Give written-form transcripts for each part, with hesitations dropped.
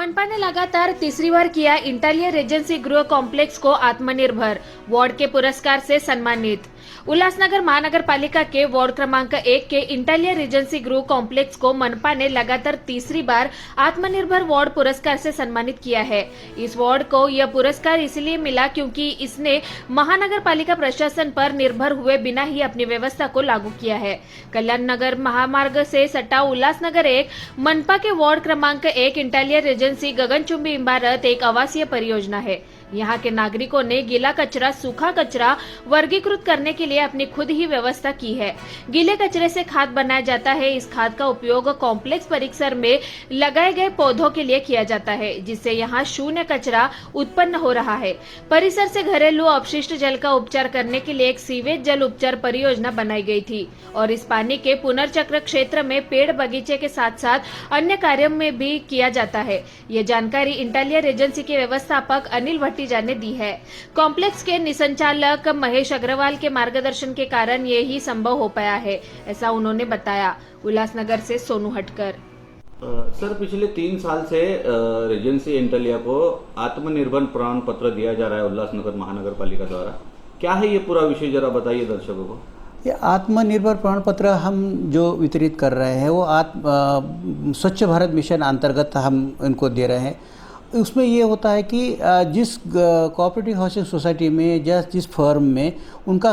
मनपा ने लगातार तीसरी बार किया इंटालियर रेजेंसी गृह कॉम्प्लेक्स को आत्मनिर्भर वार्ड के पुरस्कार से सम्मानित। उल्लासनगर महानगर पालिका के वार्ड क्रमांक 1 के इंटालियर रेजेंसी गृह कॉम्प्लेक्स को मनपा ने लगातार तीसरी बार आत्मनिर्भर वार्ड पुरस्कार से सम्मानित किया है। इस वार्ड को यह पुरस्कार इसलिए मिला क्योंकि इसने महानगर पालिका प्रशासन पर निर्भर हुए बिना ही अपनी व्यवस्था को लागू किया है। कल्याण नगर महामार्ग से सटा उल्लासनगर 1 मनपा के वार्ड क्रमांक 1 इंटालियर रेजेंसी गगनचुंबी इमारत एक आवासीय परियोजना है। यहाँ के नागरिकों ने गीला कचरा सूखा कचरा वर्गीकृत करने के लिए अपनी खुद ही व्यवस्था की है। गीले कचरे से खाद बनाया जाता है। इस खाद का उपयोग कॉम्प्लेक्स परिसर में लगाए गए पौधों के लिए किया जाता है, जिससे यहाँ शून्य कचरा उत्पन्न हो रहा है। परिसर से घरेलू अपशिष्ट जल का उपचार करने के लिए एक सीवेज जल उपचार परियोजना बनाई गई थी और इस पानी के पुनर्चक्र क्षेत्र में पेड़ बगीचे के साथ साथ अन्य कार्यों में भी किया जाता है। ये जानकारी इंटालियर एजेंसी के व्यवस्थापक अनिल भट्टीजा ने दी है। कॉम्प्लेक्स के निसंचालक महेश अग्रवाल के मार्गदर्शन के कारण ये ही संभव हो पाया है, ऐसा उन्होंने बताया। उल्लासनगर से सोनू हटकर। सर, पिछले 3 साल से रेजेंसी इंटालिया को आत्मनिर्भर प्रमाण पत्र दिया जा रहा है उल्लासनगर महानगर पालिका द्वारा। क्या है ये पूरा विषय, जरा बताइए दर्शकों को। ये आत्मनिर्भर प्रमाण पत्र हम जो वितरित कर रहे हैं वो स्वच्छ भारत मिशन अंतर्गत हम इनको दे रहे हैं। उसमें ये होता है कि जिस कोऑपरेटिव हाउसिंग सोसाइटी में या जिस फर्म में उनका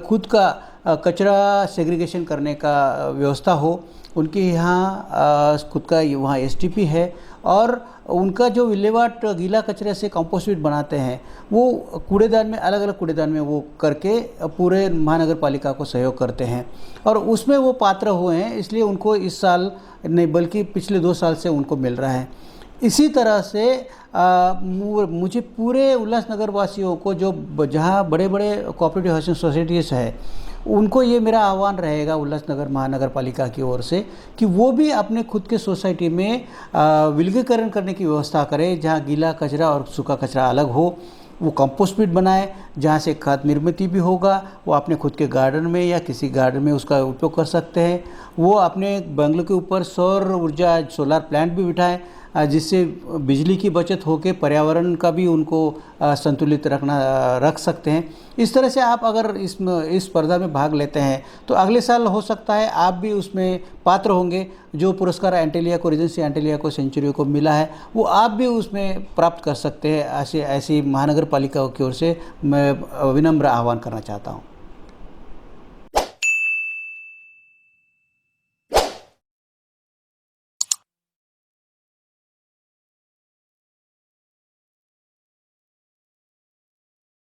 खुद का कचरा सेग्रीगेशन करने का व्यवस्था हो, उनके यहाँ खुद का वहाँ एसटीपी है और उनका जो विलेवाट गीला कचरे से कंपोस्ट पीट बनाते हैं वो कूड़ेदान में अलग अलग कूड़ेदान में वो करके पूरे महानगर पालिका को सहयोग करते हैं और उसमें वो पात्र हुए हैं, इसलिए उनको इस साल नहीं बल्कि पिछले 2 साल से उनको मिल रहा है। इसी तरह से मुझे पूरे उल्लासनगर वासियों को जो जहाँ बड़े बड़े कोऑपरेटिव हाउसिंग सोसाइटीज़ है उनको ये मेरा आह्वान रहेगा उल्लासनगर महानगर पालिका की ओर से कि वो भी अपने खुद के सोसाइटी में विलगीकरण करने की व्यवस्था करें, जहाँ गीला कचरा और सूखा कचरा अलग हो। वो कंपोस्ट पिट बनाए जहाँ से खाद निर्मित भी होगा। वो अपने खुद के गार्डन में या किसी गार्डन में उसका उपयोग कर सकते हैं। वो अपने बंगलों के ऊपर सौर ऊर्जा सोलर प्लांट भी बिठाएं, जिससे बिजली की बचत होकर पर्यावरण का भी उनको संतुलित रख सकते हैं। इस तरह से आप अगर इस स्पर्धा में भाग लेते हैं तो अगले साल हो सकता है आप भी उसमें पात्र होंगे। जो पुरस्कार एंटेलिया को रेजेंसी एंटेलिया को सेंचुरी को मिला है वो आप भी उसमें प्राप्त कर सकते हैं। ऐसी महानगर पालिका की ओर से मैं विनम्र आह्वान करना चाहता हूँ।